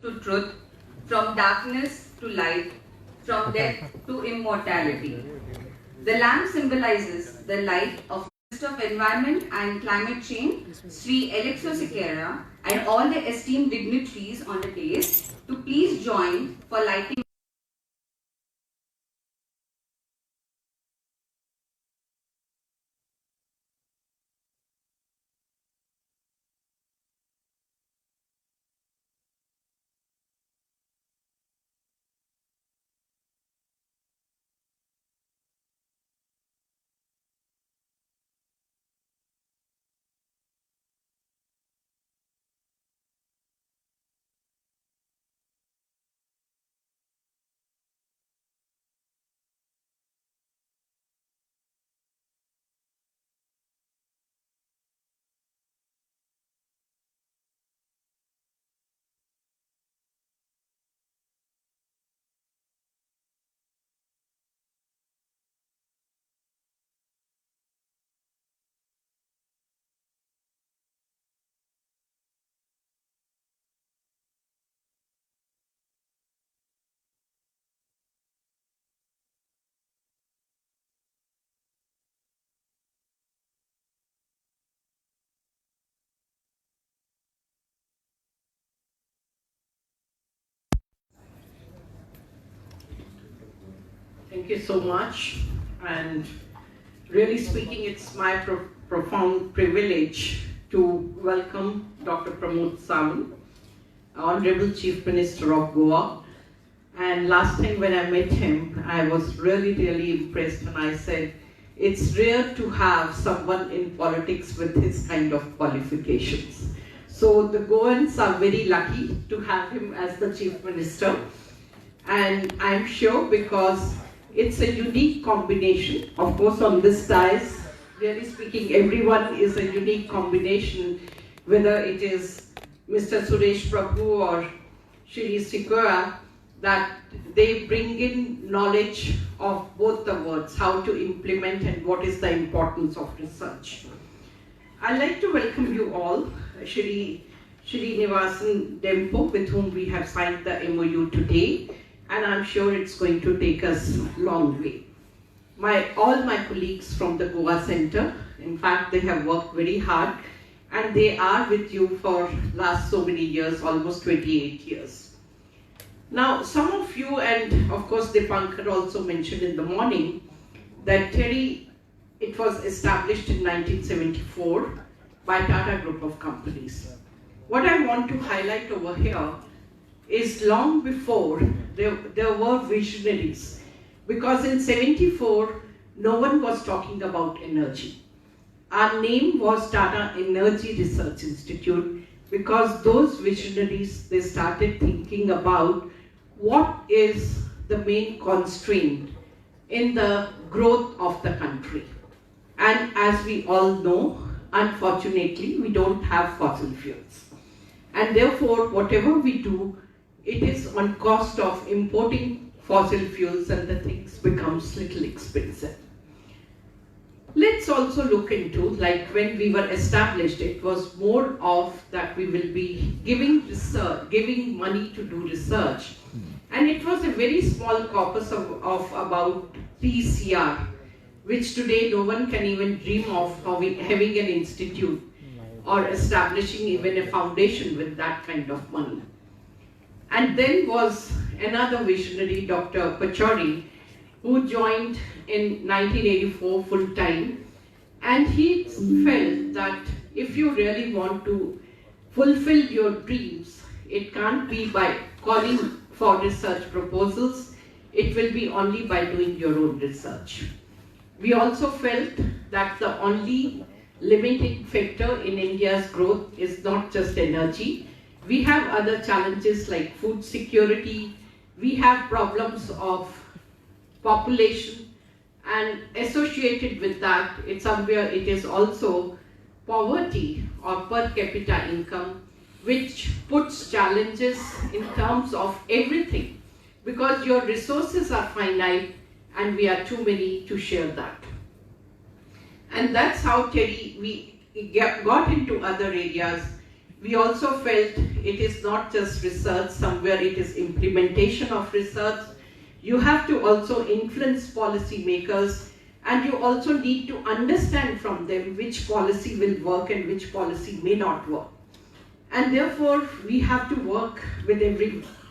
to truth, from darkness to light, from death to immortality. The lamp symbolizes the light of the Minister of Environment and Climate Change, Sri Alexosikera, and all the esteemed dignitaries on the dais to please join for lighting. Thank you so much, and really speaking, it's my profound privilege to welcome Dr. Pramod Sawant, Honorable Chief Minister of Goa. And last time when I met him, I was really impressed, and I said, it's rare to have someone in politics with his kind of qualifications. So the Goans are very lucky to have him as the Chief Minister. And I'm sure because it's a unique combination. Of course, on this dais, really speaking, everyone is a unique combination, whether it is Mr. Suresh Prabhu or Shri Sikora, that they bring in knowledge of both the words, how to implement and what is the importance of research. I'd like to welcome you all, Shri Nivasan Dempo, with whom we have signed the MOU today, and I'm sure it's going to take us a long way. All my colleagues from the Goa Center, in fact, they have worked very hard, and they are with you for last so many years, almost 28 years. Now, some of you, and of course Dipankar also mentioned in the morning, that TERI, it was established in 1974 by Tata Group of Companies. What I want to highlight over here is long before there were visionaries, because in 74 no one was talking about energy. Our name was Tata Energy Research Institute, because those visionaries, they started thinking about what is the main constraint in the growth of the country. And as we all know, unfortunately, we don't have fossil fuels. And therefore, whatever we do, it is on cost of importing fossil fuels, and the things becomes little expensive. Let's also look into, like when we were established, it was more of that we will be giving money to do research. And it was a very small corpus of about 3 CR, which today no one can even dream of having an institute or establishing even a foundation with that kind of money. And then was another visionary, Dr. Pachauri, who joined in 1984 full time, and he felt that if you really want to fulfill your dreams, it can't be by calling for research proposals, it will be only by doing your own research. We also felt that the only limiting factor in India's growth is not just energy. We have other challenges like food security, we have problems of population, and associated with that, it is also poverty or per capita income, which puts challenges in terms of everything, because your resources are finite and we are too many to share that. And that's how we got into other areas, We also felt it is not just research, somewhere it is implementation of research. You have to also influence policymakers, and you also need to understand from them which policy will work and which policy may not work. And therefore, we have to work with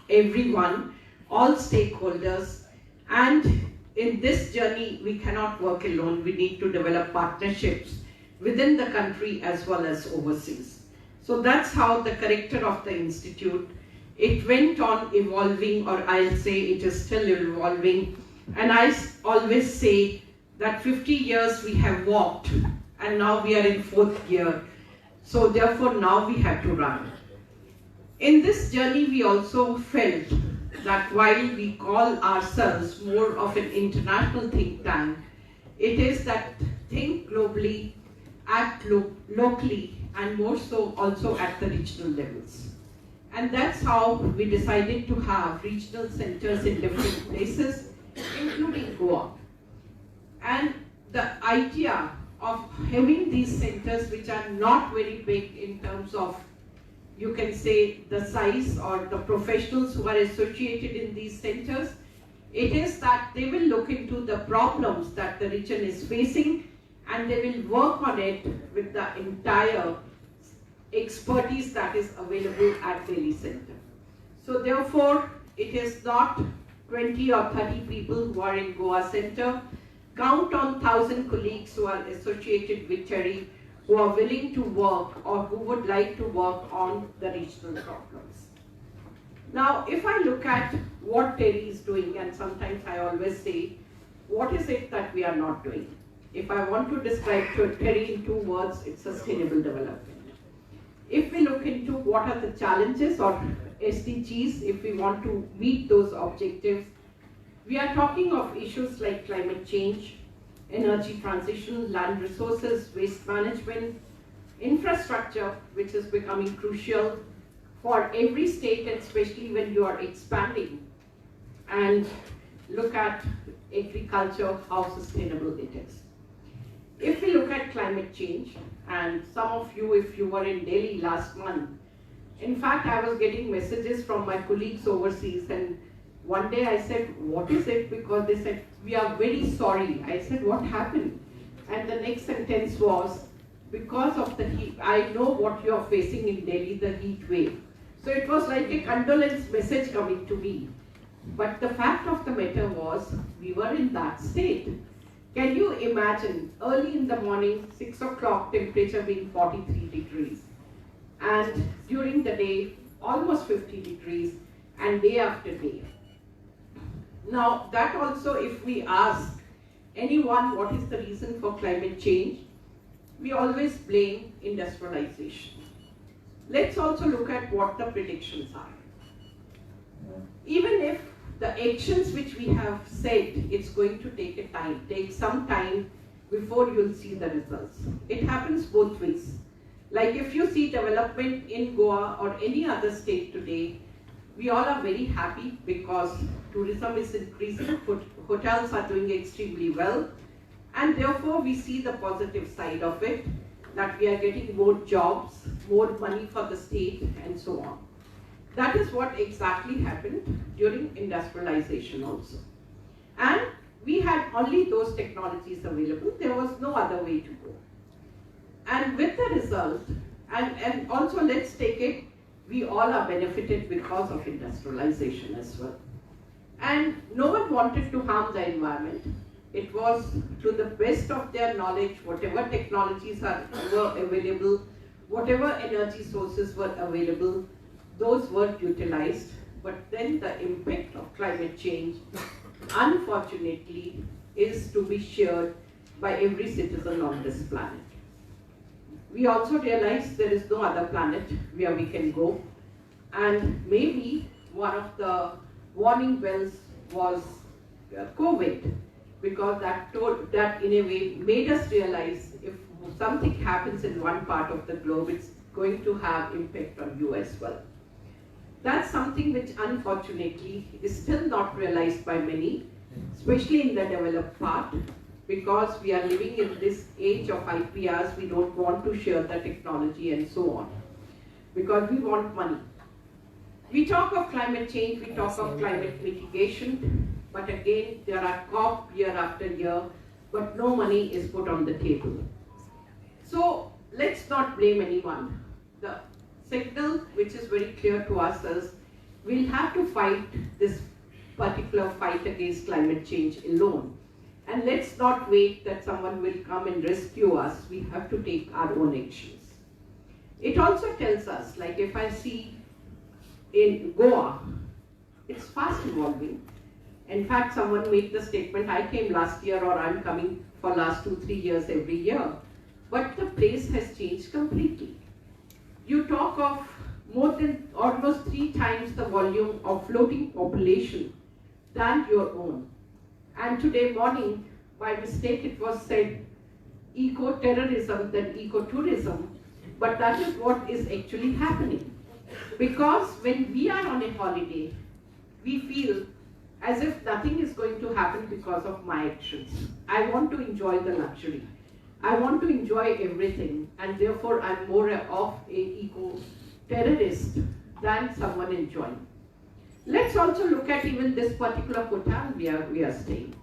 everyone, all stakeholders, and in this journey, we cannot work alone. We need to develop partnerships within the country as well as overseas. So that's how the character of the institute, it went on evolving, or I'll say it is still evolving. And I always say that 50 years we have walked, and now we are in 4th year. So therefore now we have to run. In this journey, we also felt that while we call ourselves more of an international think tank, it is that think globally, act locally, and more so also at the regional levels. And that's how we decided to have regional centers in different places, including Goa. And the idea of having these centers, which are not very big in terms of, you can say, the size or the professionals who are associated in these centers, it is that they will look into the problems that the region is facing, and they will work on it with the entire expertise that is available at Delhi Center. So therefore, it is not 20 or 30 people who are in Goa Center. Count on 1,000 colleagues who are associated with TERI, who are willing to work or who would like to work on the regional problems. Now, if I look at what TERI is doing, and sometimes I always say, what is it that we are not doing? If I want to describe TERI in 2 words, it's sustainable development. If we look into what are the challenges or SDGs, if we want to meet those objectives, we are talking of issues like climate change, energy transition, land resources, waste management, infrastructure, which is becoming crucial for every state, and especially when you are expanding, and look at agriculture, how sustainable it is. If we look at climate change, and some of you, if you were in Delhi last month, in fact, I was getting messages from my colleagues overseas, and one day I said, what is it? Because they said, we are very sorry. I said, what happened? And the next sentence was, because of the heat, I know what you are facing in Delhi, the heat wave. So it was like a condolence message coming to me. But the fact of the matter was, we were in that state. Can you imagine, early in the morning, 6 o'clock, temperature being 43 degrees. And during the day, almost 50 degrees, and day after day. Now, that also, if we ask anyone what is the reason for climate change, we always blame industrialization. Let's also look at what the predictions are. Even if the actions which we have said, it's going to take some time before you'll see the results. It happens both ways. Like if you see development in Goa or any other state today, we all are very happy because tourism is increasing, hotels are doing extremely well, and therefore we see the positive side of it, that we are getting more jobs, more money for the state, and so on. That is what exactly happened during industrialization also. And we had only those technologies available, there was no other way to go. And with the result, and also let's take it, we all are benefited because of industrialization as well. And no one wanted to harm the environment. It was to the best of their knowledge, whatever technologies were available, whatever energy sources were available, those were utilized. But then the impact of climate change, unfortunately, is to be shared by every citizen on this planet. We also realized there is no other planet where we can go, and maybe one of the warning bells was COVID, because that in a way made us realize if something happens in one part of the globe, it's going to have impact on you as well. That's something which unfortunately is still not realized by many, especially in the developed part. Because we are living in this age of IPRs, we don't want to share the technology and so on. because we want money. We talk of climate change, we talk of climate mitigation, but again, there are COP year after year, but no money is put on the table. So let's not blame anyone. The signal which is very clear to us is we'll have to fight this particular fight against climate change alone. And let's not wait that someone will come and rescue us. We have to take our own actions. It also tells us, like if I see in Goa, it's fast evolving. In fact, someone made the statement, I came last year or I'm coming for last 2-3 years every year. But the place has changed completely. You talk of more than almost 3 times the volume of floating population than your own. And today morning, by mistake, it was said eco-terrorism than eco-tourism, but that is what is actually happening. Because when we are on a holiday, we feel as if nothing is going to happen because of my actions. I want to enjoy the luxury. I want to enjoy everything, and therefore I'm more of a eco-terrorist than someone enjoying. Let's also look at even this particular hotel we are staying.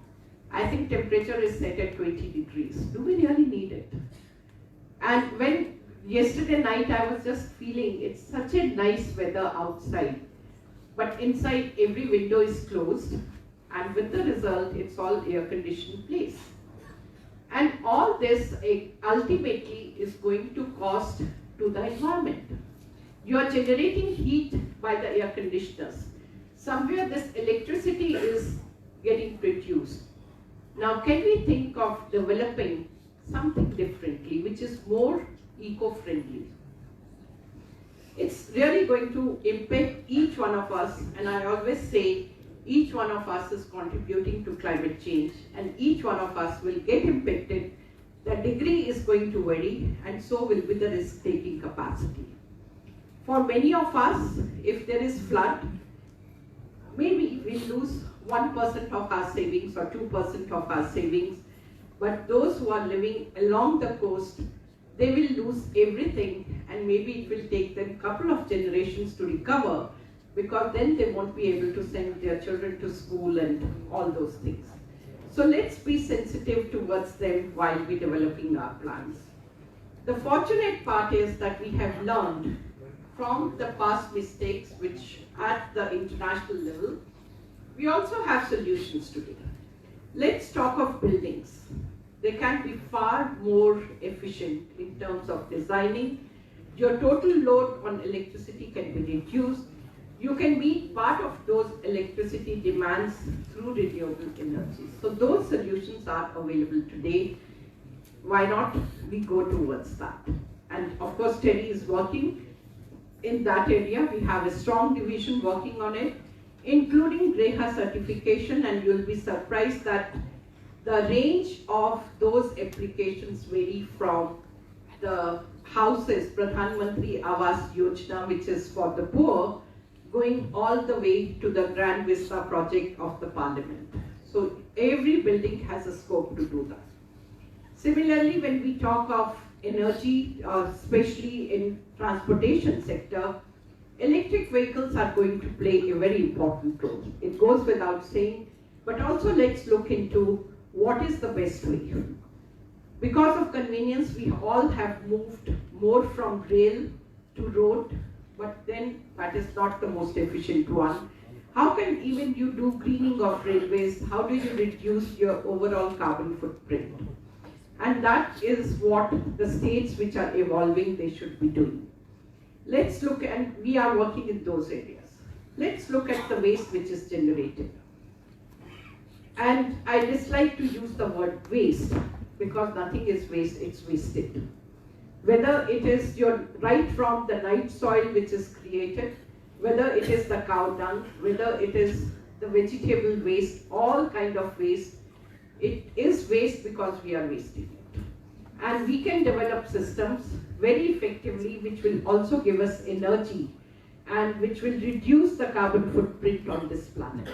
I think temperature is set at 20 degrees. Do we really need it? And when yesterday night I was just feeling it's such a nice weather outside, but inside every window is closed, and with the result it's all air-conditioned place. And all this ultimately is going to cost to the environment. You are generating heat by the air conditioners. Somewhere this electricity is getting produced. Now can we think of developing something differently which is more eco-friendly? It's really going to impact each one of us, and I always say each one of us is contributing to climate change, and each one of us will get impacted. The degree is going to vary, and so will be the risk-taking capacity. For many of us, if there is flood, maybe we lose 1% of our savings or 2% of our savings, but those who are living along the coast, they will lose everything, and maybe it will take them a couple of generations to recover, because then they won't be able to send their children to school and all those things. So let's be sensitive towards them while we're developing our plans. The fortunate part is that we have learned from the past mistakes, which at the international level, we also have solutions today. Let's talk of buildings. They can be far more efficient in terms of designing. Your total load on electricity can be reduced. You can meet part of those electricity demands through renewable energy. So those solutions are available today. Why not we go towards that? And of course, Terry is working in that area. We have a strong division working on it, including GREHA certification, and you'll be surprised that the range of those applications vary from the houses, Pradhan Mantri Awas Yojana, which is for the poor, going all the way to the Grand Vista project of the Parliament. So every building has a scope to do that. Similarly, when we talk of energy, especially in transportation sector, electric vehicles are going to play a very important role. It goes without saying, but also let's look into what is the best way. Because of convenience, we all have moved more from rail to road, but then that is not the most efficient one. How can even you do greening of railways? How do you reduce your overall carbon footprint? And that is what the states which are evolving, they should be doing. Let's look, and we are working in those areas. Let's look at the waste which is generated. And I dislike to use the word waste, because nothing is waste, it's wasted. Whether it is right from the night soil which is created, whether it is the cow dung, whether it is the vegetable waste, all kind of waste, it is waste because we are wasting it. And we can develop systems very effectively which will also give us energy and which will reduce the carbon footprint on this planet.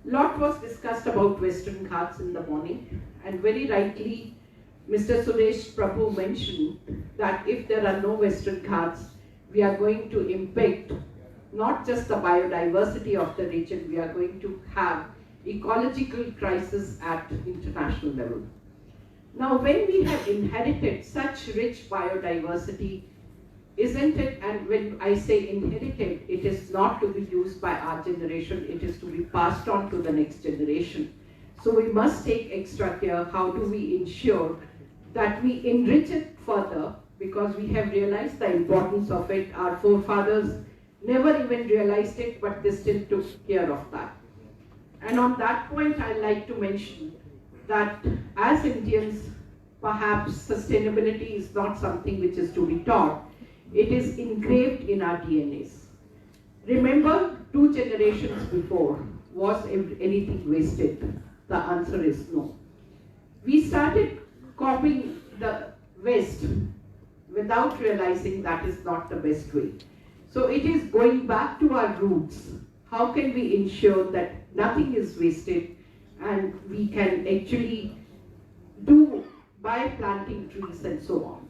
Lot was discussed about Western Ghats in the morning, and very rightly Mr. Suresh Prabhu mentioned that if there are no Western Ghats, we are going to impact not just the biodiversity of the region, we are going to have ecological crisis at international level. Now, when we have inherited such rich biodiversity, isn't it, and when I say inherited, it is not to be used by our generation, it is to be passed on to the next generation. So we must take extra care. How do we ensure that we enrich it further, because we have realized the importance of it. Our forefathers never even realized it, but they still took care of that. And on that point, I'd like to mention that as Indians, perhaps sustainability is not something which is to be taught. It is engraved in our DNAs. Remember, 2 generations before, was anything wasted? The answer is no. We started copying the West without realizing that is not the best way. So it is going back to our roots. How can we ensure that nothing is wasted and we can actually do by planting trees and so on?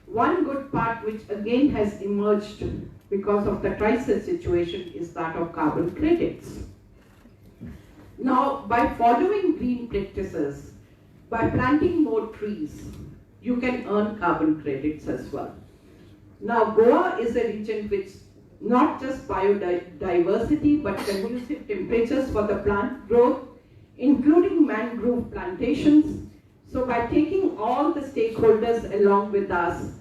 One good part which again has emerged because of the crisis situation is that of carbon credits. Now, by following green practices, by planting more trees, you can earn carbon credits as well. Now, Goa is a region which not just biodiversity but conducive temperatures for the plant growth, including mangrove plantations. So by taking all the stakeholders along with us,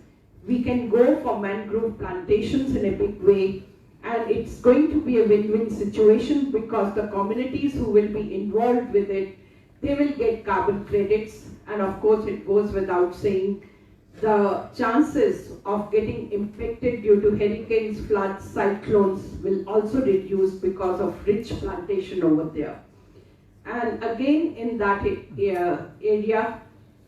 we can go for mangrove plantations in a big way, and it's going to be a win-win situation because the communities who will be involved with it, they will get carbon credits, and of course it goes without saying the chances of getting impacted due to hurricanes, floods, cyclones will also reduce because of rich plantation over there. And again in that area,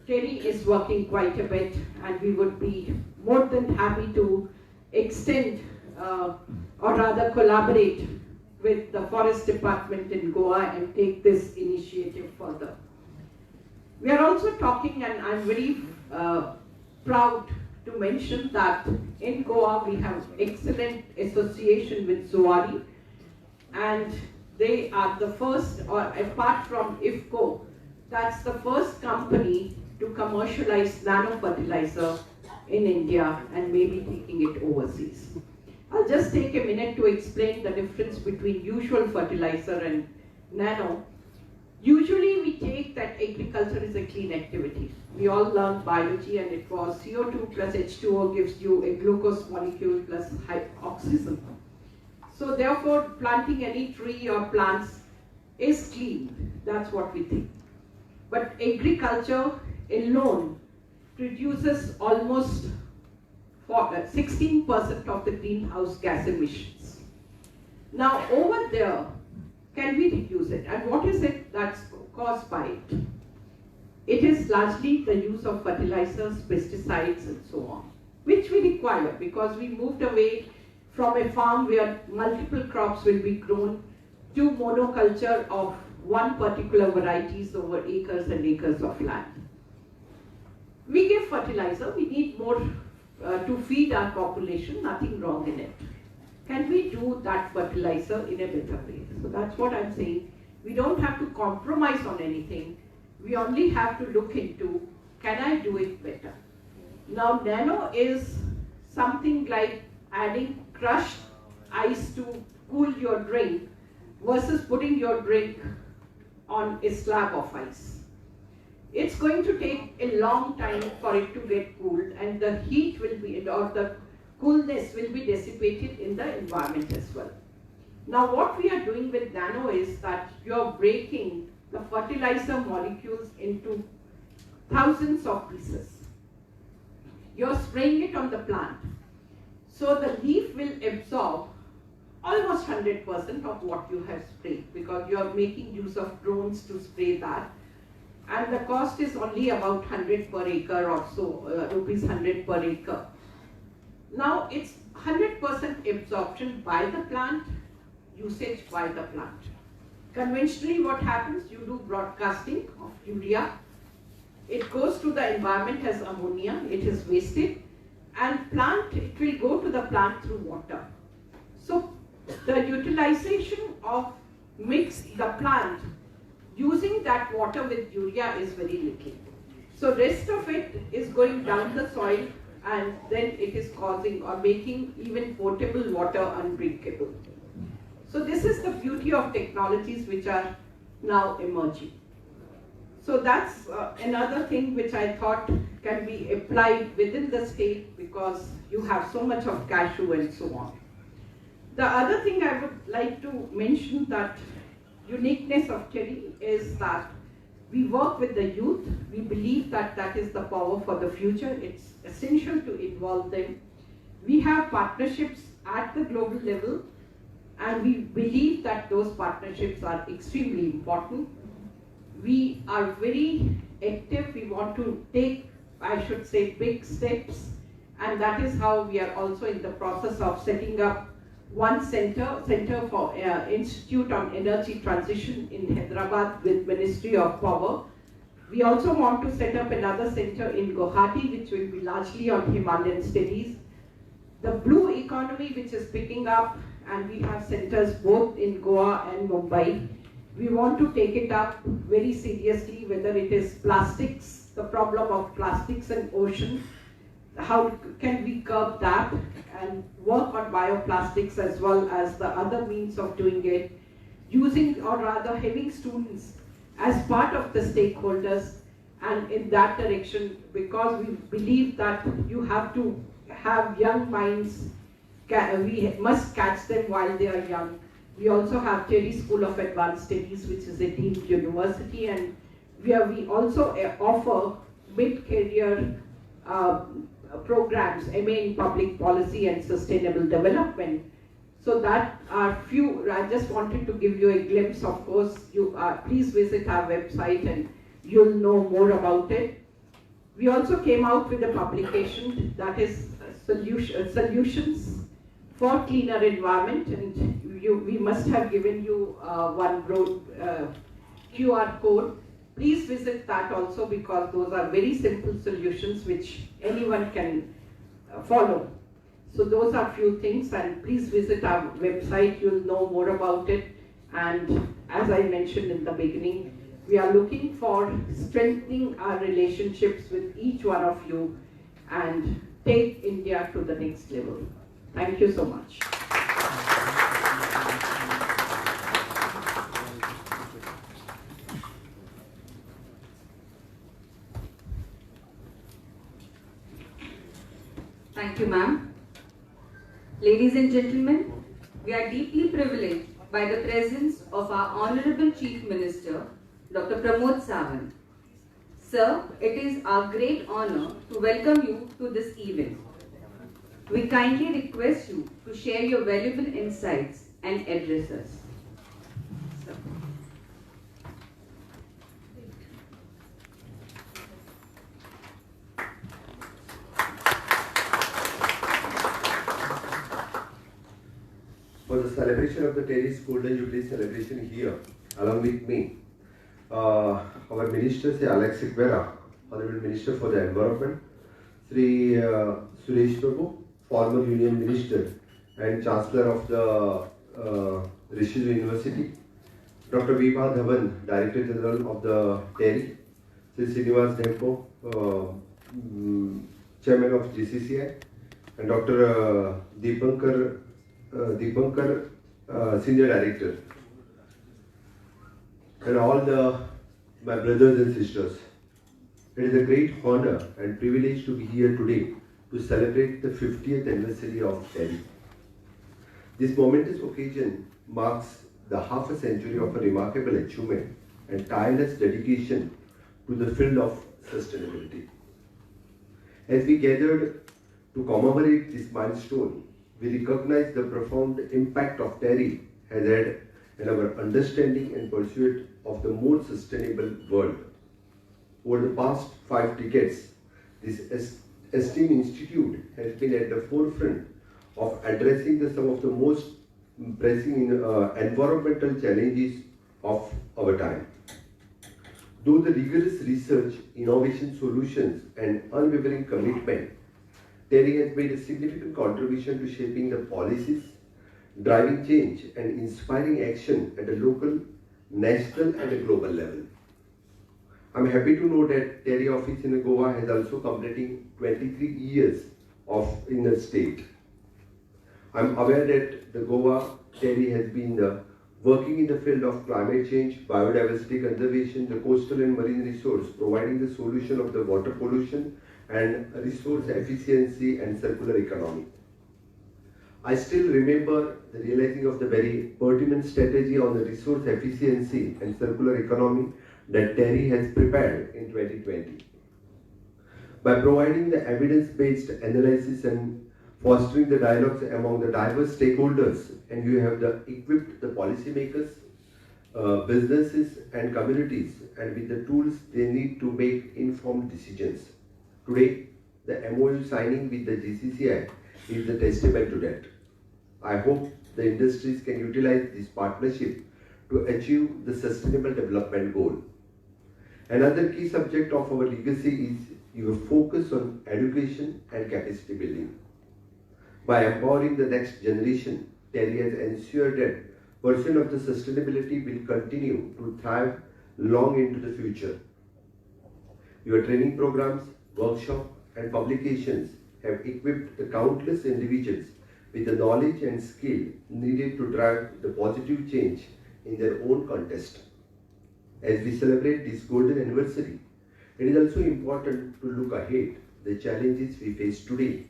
Terry is working quite a bit, and we would be more than happy to extend or rather collaborate with the Forest Department in Goa and take this initiative further. We are also talking, and I'm very proud to mention that in Goa we have excellent association with Zuari, and they are the first, or apart from IFCO, that's the first company to commercialize nano fertilizer in India and maybe taking it overseas. I'll just take a minute to explain the difference between usual fertilizer and nano. Usually we take that agriculture is a clean activity. We all learned biology, and it was CO2 plus H2O gives you a glucose molecule plus oxygen. So therefore planting any tree or plants is clean. That's what we think. But agriculture alone produces almost 16% of the greenhouse gas emissions. Now over there, can we reduce it? And what is it that's caused by it? It is largely the use of fertilizers, pesticides and so on, which we require because we moved away from a farm where multiple crops will be grown to monoculture of one particular varieties over acres and acres of land. We give fertilizer, we need more to feed our population, nothing wrong in it. Can we do that fertilizer in a better way? So that's what I'm saying. We don't have to compromise on anything. We only have to look into, can I do it better? Now nano is something like adding crushed ice to cool your drink versus putting your drink on a slab of ice. It's going to take a long time for it to get cooled, and the heat will be, or the coolness will be dissipated in the environment as well. Now what we are doing with nano is that you're breaking the fertilizer molecules into thousands of pieces. You're spraying it on the plant. So the leaf will absorb almost 100% of what you have sprayed because you're making use of drones to spray that. And the cost is only about 100 per acre or so, rupees 100 per acre. Now it's 100% absorption by the plant, usage by the plant. Conventionally what happens, you do broadcasting of urea, it goes to the environment as ammonia, it is wasted. and it will go to the plant through water. So the utilization of the plant using that water with urea is very little. So rest of it is going down the soil, and then it is causing or making even potable water undrinkable. So this is the beauty of technologies which are now emerging. So that's another thing which I thought can be applied within the state, because you have so much of cashew and so on. The other thing I would like to mention, that uniqueness of TERI is that we work with the youth. We believe that that is the power for the future. It's essential to involve them. We have partnerships at the global level, and we believe that those partnerships are extremely important. We are very active. We want to take, I should say, big steps, and that is how we are also in the process of setting up one center for Institute on Energy Transition in Hyderabad with Ministry of Power. We also want to set up another center in Guwahati, which will be largely on Himalayan studies. The blue economy, which is picking up, and we have centers both in Goa and Mumbai. We want to take it up very seriously, whether it is plastics, the problem of plastics in ocean, how can we curb that, and work on bioplastics as well as the other means of doing it, using, or rather having students as part of the stakeholders, and in that direction, because we believe that you have to have young minds, we must catch them while they are young. We also have TERI School of Advanced Studies, which is a deemed university, and we also offer mid-career programs, MA in Public Policy and Sustainable Development. So that are few. I just wanted to give you a glimpse. Of course, please visit our website and you'll know more about it. We also came out with a publication that is solutions for cleaner environment, and we must have given you one QR code. Please visit that also, because those are very simple solutions which anyone can follow. So those are few things, and please visit our website, you'll know more about it. And as I mentioned in the beginning, we are looking for strengthening our relationships with each one of you and take India to the next level. Thank you so much. Thank you, ma'am. Ladies and gentlemen, we are deeply privileged by the presence of our Honorable Chief Minister, Dr. Pramod Sawant. Sir, it is our great honor to welcome you to this event. We kindly request you to share your valuable insights and address us. Sir. For the celebration of the TERI's Golden Jubilee celebration here, along with me, our Minister, Sri Alex Sigvera, Honorable Minister for the Environment, Sri Suresh Prabhu, former Union Minister and Chancellor of the Rishi University, Dr. Vibha Dhawan, Director General of the TERI, Sri Srinivas Dempo, Chairman of GCCI, and Dr. Deepankar, Senior Director, and all my brothers and sisters. It is a great honor and privilege to be here today to celebrate the 50th anniversary of TERI. This momentous occasion marks the half a century of a remarkable achievement and tireless dedication to the field of sustainability. As we gathered to commemorate this milestone, we recognize the profound impact of TERI has had in our understanding and pursuit of the more sustainable world. Over the past 5 decades, this esteemed institute has been at the forefront of addressing some of the most pressing environmental challenges of our time. Though the rigorous research, innovation solutions, and unwavering commitment TERI has made a significant contribution to shaping the policies, driving change and inspiring action at a local, national and a global level. I'm happy to know that TERI office in Goa has also completing 23 years in the state. I'm aware that the Goa TERI has been working in the field of climate change, biodiversity conservation, the coastal and marine resource, providing the solution of the water pollution and resource efficiency and circular economy. I still remember the realizing of the very pertinent strategy on the resource efficiency and circular economy that TERI has prepared in 2020. By providing the evidence-based analysis and fostering the dialogues among the diverse stakeholders, and you have equipped the policymakers, businesses and communities and with the tools they need to make informed decisions. Today, the MOU signing with the GCCI is the testament to that. I hope the industries can utilize this partnership to achieve the sustainable development goal. Another key subject of our legacy is your focus on education and capacity building. By empowering the next generation, TERI has ensured that pursuit of the sustainability will continue to thrive long into the future. Your training programs, workshops, and publications have equipped the countless individuals with the knowledge and skill needed to drive the positive change in their own context. As we celebrate this golden anniversary, it is also important to look ahead the challenges we face today.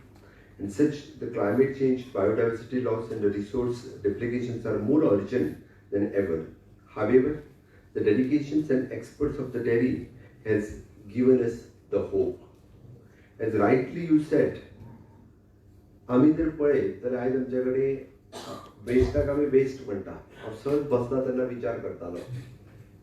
And such the climate change, biodiversity loss and the resource depredations are more urgent than ever. However, the dedications and experts of the TERI has given us the hope. As rightly you said, आम्ही जर पळय तर आज आमच्याकडे वेस्टाक आम्ही waste म्हणटा हांव सहज बसता तेन्ना विचार करतालो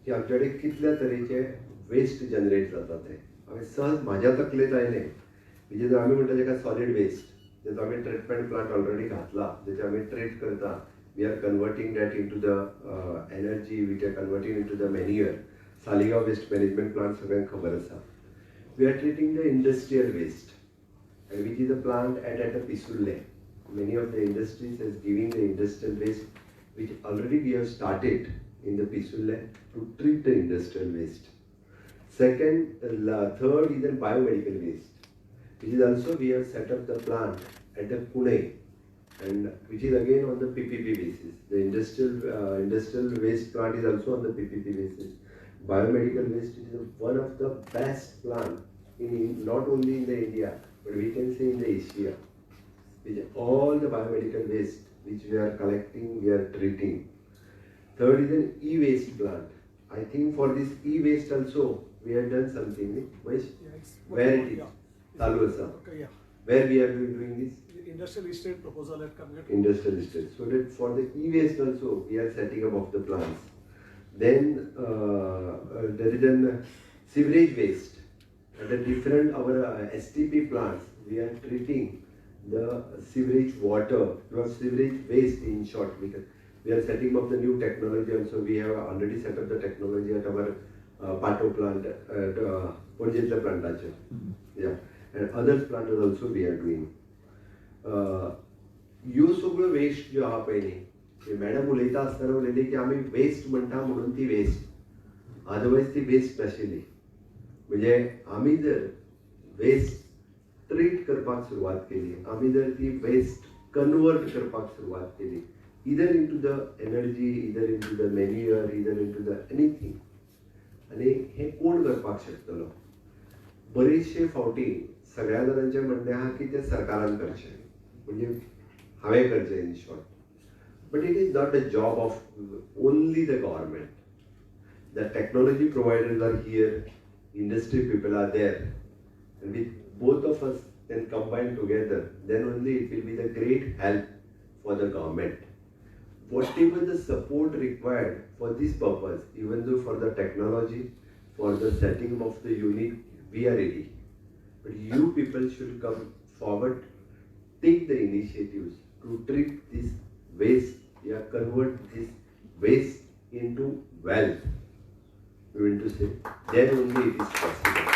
की आमच्याकडे कितल्या तरेचे वेस्ट जनरेट जाता ते हांवें सहज म्हाज्या तकलेंत आयलें म्हणजे जर आमी म्हणटा तेका सॉलिड वेस्ट जेचो आमी ट्रीटमेंट प्लांट ऑलरेडी घातला जेचे आमी ट्रीट करता we are converting that into the energy we are converting into the manure Saligao waste management plant सगळ्यांक खबर आसा we are treating the industrial waste and which is a plant at a Pisulle. Many of the industries is giving the industrial waste which already we have started in the Pisulle to treat the industrial waste. Second, third is the biomedical waste, which is also we have set up the plant at the Pune and which is again on the PPP basis. The industrial waste plant is also on the PPP basis. Biomedical waste is one of the best plant not only in the India but we can say in the Asia, with all the biomedical waste which we are collecting, we are treating. Third is an e-waste plant. I think for this e-waste also we have done something. Where it is? Taluasa. Where we are doing this? Industrial estate proposal at Karnataka. Industrial estate. So that for the e-waste also we are setting up of the plants. Then there is an sewerage waste. At the different our STP plants, we are treating the sewerage water, sewerage waste in short. We are setting up the new technology also. We have already set up the technology at our Pato plant, Podjetla plant. Yeah, and other plants also we are doing. यो सगळं waste जो आहा पयली madam उलयता आसतना उलयली की आमी waste म्हणटा म्हणून ती वेस्ट अदरवायज ती वेस्ट नाशिल्ली म्हणजे आमी जर वेस्ट ट्रीट करपाक सुरवात केली आमी जर ती वेस्ट कन्वर्ट करपाक सुरवात केली either into the energy either into the manure either into the anything आनी हे कोण करपाक शकतलो बरेचशे फावटी सगळ्या जाणांचें म्हणणें आहा की तें सरकारान करचें म्हणजे हांवें करचें in short but it is not a job of only the government the technology providers are here industry people are there and with both of us can combine together then only it will be the great help for the government whatever the support required for this purpose even though for the technology for the setting of the unit we are ready but you people should come forward take the initiatives to treat this waste convert this waste into wealth we want to say then only it is possible.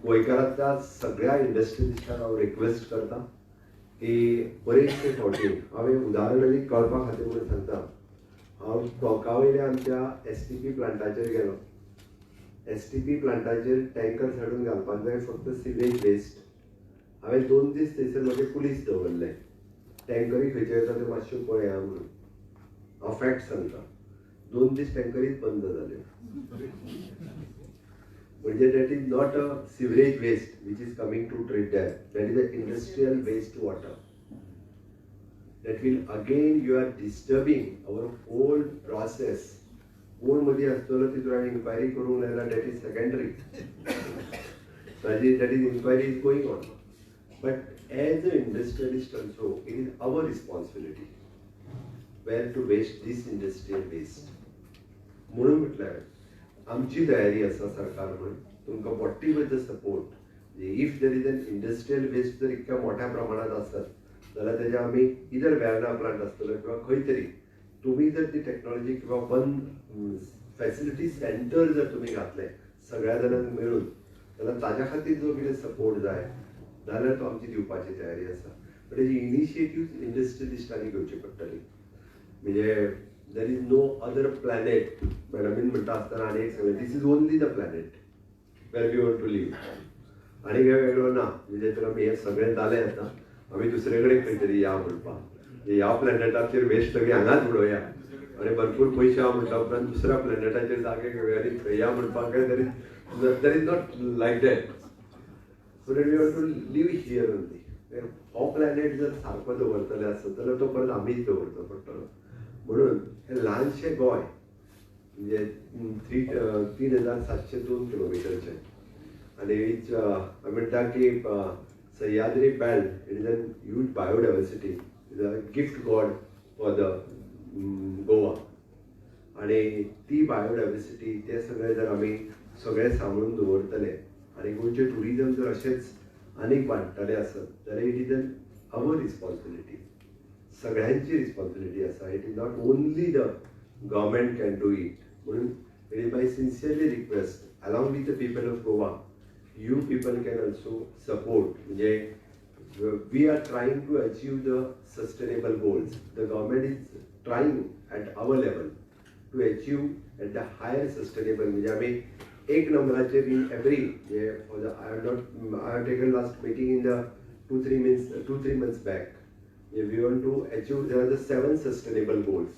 गोंयकारांतल्या सगळ्या इंडस्ट्रियलिस्टांक हांव request करता की बरेचशे फावटी हांवें उदाहरणांनी कळपा खातीर म्हणून सांगता. हांव टोंकावयल्या आमच्या STP प्लांटाचेर गेलो. STP प्लांटाचेर टँकर हाडून घालपाक जाय फक्त सिवेज वेस्ट. हांवें 2 दीस थंयसर म्हजे पुलीस दवरले. टँकरी खंयचे येता त्यो मातश्यो पळया म्हणून. हांव फॅक्ट सांगता. 2 दीस टँकरीच बंद जाल्यो. म्हणजे that is not a sewage waste which is coming to treat that. That is an industrial waste water. That will again you are disturbing our whole process. कोण मध्ये असतलो तितून हांवें इन्क्वायरी करूंक लायला that is secondary. That is inquiry is going on. But as an industrialist also, it is our responsibility where to waste this industrial waste. म्हणून म्हटल्यार आमची तयारी आसा सरकार म्हणून तुमकां what with the support. If there is an industrial waste जर इतक्या मोठ्या प्रमाणात आसत जाल्यार तेजे आमी इधर वेर्ना प्लांट आसतलो किंवा खंय तरी तुमी जर ती टेक्नॉलॉजी किंवा वन फॅसिलिटी सेंटर जर तुमी घातले सगळ्या जाणांक मेळून जाल्यार ताज्या खातीर जो कितें सपोर्ट जाय जाल्यार तो आमची दिवपाची तयारी आसा. बट तेजी इनिशिएटिव्ह इंडस्ट्रियलिस्टांनी घेवची पडटली. म्हणजे there is no other planet. मॅडमीन म्हणटा आसतना आनी एक सांगलें this is only the planet where we want to live. आनी काय वेगळो ना. म्हणजे तर आमी हें सगळें जालें आतां आमी दुसरे कडेन खंय तरी या म्हणपाक. ह्या प्लॅनेटाचेर वेस्ट सगळी हांगाच उडोवया आनी भरपूर पयशे हांव म्हणटा उपरांत दुसऱ्या प्लॅनेटाचेर जागे घेवया आनी थंय या म्हणपाक काय तरी there is not like that. So that we want to live here only. हो प्लॅनेट जर सारको दवरतले आसत जाल्यार तो परत आमीच दवरचो पडटलो. म्हणून हे ल्हानशें गोंय म्हणजे 3,702 किलोमिटरचें आनी हांवें म्हणटा की Sahyadri belt it is N huge biodiversity. Is a gift God for the Goa. आनी ती बायोडायवर्सिटी ते सगळें जर आमी सगळें सांबाळून दवरतले आनी गोंयचें टुरिजम जर अशेंच आनीक वाडटलें आसत जाल्यार it is an our responsibility. सगळ्यांची रिस्पॉन्सिबिलिटी आसा. It is not only the government can do it. म्हणून it is my sincerely request along with the people of Goa you people can also support. म्हणजे we are trying to achieve the sustainable goals. The government is trying at our level to achieve at the higher sustainable. म्हणजे आमी एक नंबराचेर in every I have taken last meeting in the 2-3 months back. We want to achieve, there are the 7 sustainable goals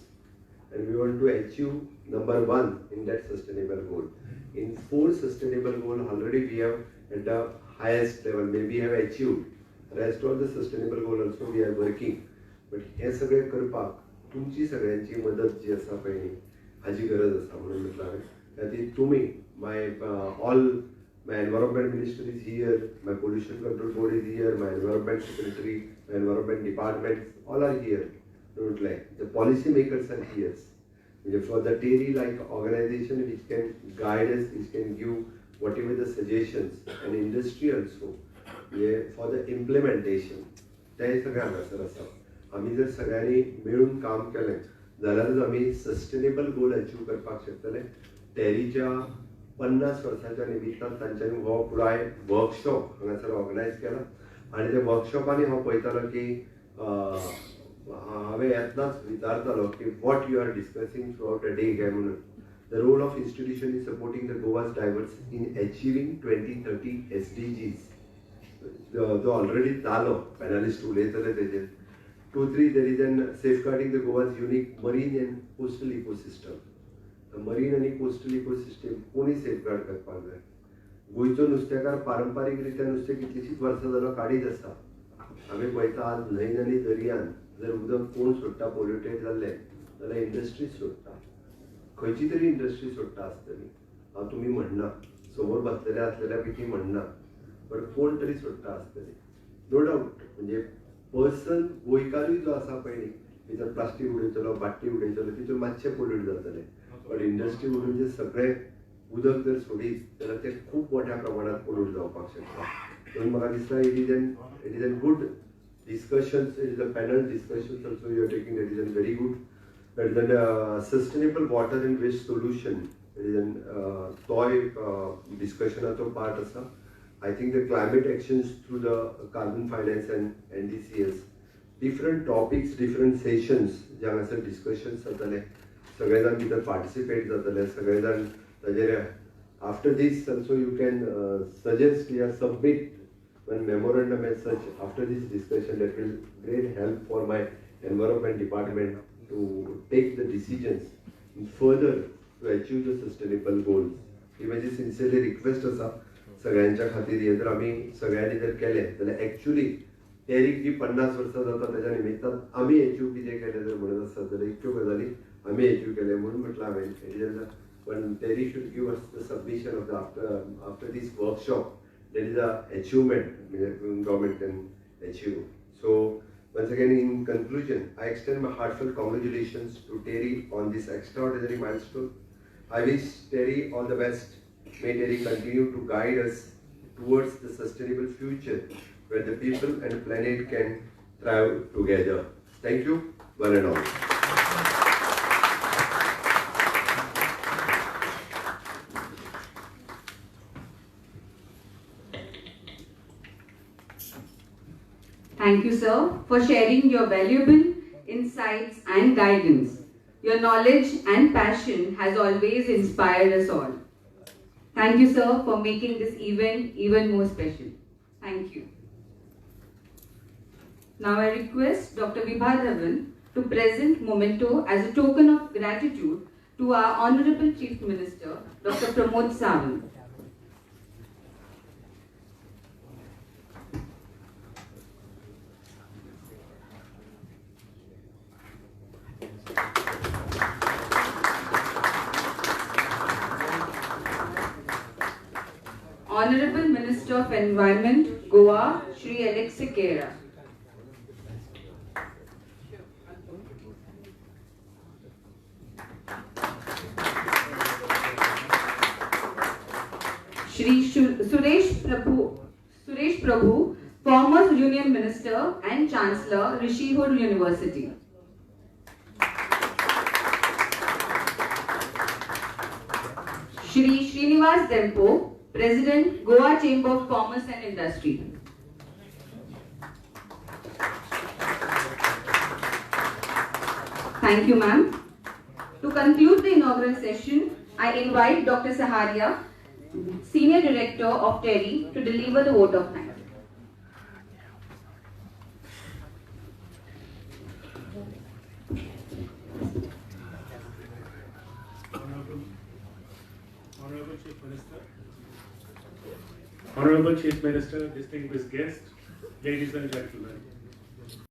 and we want to achieve number 1 in that sustainable goal. In 4 sustainable goals already we have at the highest level, maybe have achieved. Rest of the sustainable goal also we are working. But हे सगळे करपाक तुमची सगळ्यांची मदत जी आसा पळय न्ही हाजी गरज आसा म्हणून म्हटलं हांवें. खातीर तुमी my all my environment minister is here, my pollution control board is here, my environment secretary, my environment departments, all are here. Like the policy makers are here. For the TERI like organization which can guide us, which can give whatever the suggestions, and industry also for the implementation. ते सगळें हांगासर आसा. आमी जर सगळ्यांनी मेळून काम केलें जाल्यारच आमी सस्टेनेबल गोल अचीव करपाक शकतले. टेरीच्या 50 वर्साच्या निमित्तान तांच्यांनी हो पुराय वर्कशॉप हांगासर ऑर्गनायज केला आनी त्या वर्कशॉपांनी हांव पळयतालो की हांवें येतनाच विचारतालो की what you are discussing throughout a day काय म्हणून. The role of institution is supporting the Goa's diverse in achieving 2030 SDGs. जो ऑलरेडी जालो पॅनलिस्ट उलयतले तेजेर 2-3 there is an safeguarding the Goa's unique marine and coastal ecosystem. Marine आणि coastal ecosystem कोणी safeguard करपाक जाय. गोंयचो नुस्तेकार पारंपारीक रित्या नुस्तें कितलींशींच वर्सां जालो काडीत आसा. आमी पळयता आज न्हंयन आनी दर्यान जर उदक कोण सोडटा पोल्युटेड जाल्लें जाल्यार इंडस्ट्रीज सोडटा. खंयची तरी इंडस्ट्री सोडटा आसतली. हांव तुमी म्हणना, समोर बसलेले आसलेल्या पैकी म्हणना, पण कोण तरी सोडटा आसतली. No doubt. म्हणजे पर्सन गोंयकारूय जो आसा पळय न्ही भितर प्लास्टीक उडयतलो, बाटली उडयतलो, तितून मातशें पोल्यूट जातलें. पण इंडस्ट्री म्हणून जे सगळें उदक जर सोडीत जाल्यार ते खूब मोठ्या प्रमाणात पोल्यूट जावपाक शकता. म्हणून म्हाका दिसता it is N good discussions, it is a panel discussions also you are taking, that is a very good. And then sustainable water and waste solution, it is an toy discussion ato part asa. I think the climate actions through the carbon finance and NDCS, different topics, different sessions, ज्यांग असं discussions जातले, सगळेजाण भितर participate जातले, सगळेजाण ताजेर after this also you can suggest or submit one memorandum as such after this discussion that will great help for my environment department to take the decisions further to achieve the sustainable goals. ही माझी sincerely request आसा सगळ्यांच्या खातीर हे जर आमी सगळ्यांनी जर केले जाल्यार एक्चुअली टॅरीक जी 50 वर्सां जाता त्याच्या निमित्तान आमी अचीव कितें केलें जर म्हणत आसत जाल्यार इतक्यो गजाली आमी अचीव केले म्हणून म्हटलं हांवें पण tarry should give us the submission of the after this workshop there is a achievement government can achieve. So once again in conclusion I extend my heartfelt congratulations to Terry on this extraordinary milestone. I wish Terry all the best. May Terry continue to guide us towards the sustainable future where the people and planet can thrive together. Thank you, one and all. Thank you, sir, for sharing your valuable insights and guidance. Your knowledge and passion has always inspired us all. Thank you, sir, for making this event even more special. Thank you. Now I request Dr. Vibhadhavan to present memento as a token of gratitude to our Honorable Chief Minister, Dr. Pramod Sawant. Honorable Minister of Environment, Goa, Shri Alexi Kera. Shri Suresh Prabhu, former Union Minister and Chancellor, Rishihur University. Shri Srinivas Dempo, President, Goa Chamber of Commerce and Industry. Thank you, ma'am. To conclude the inaugural session, I invite Dr. Saharia, Senior Director of TERI, to deliver the vote of thanks. Honorable Chief Minister, distinguished guests, ladies and gentlemen.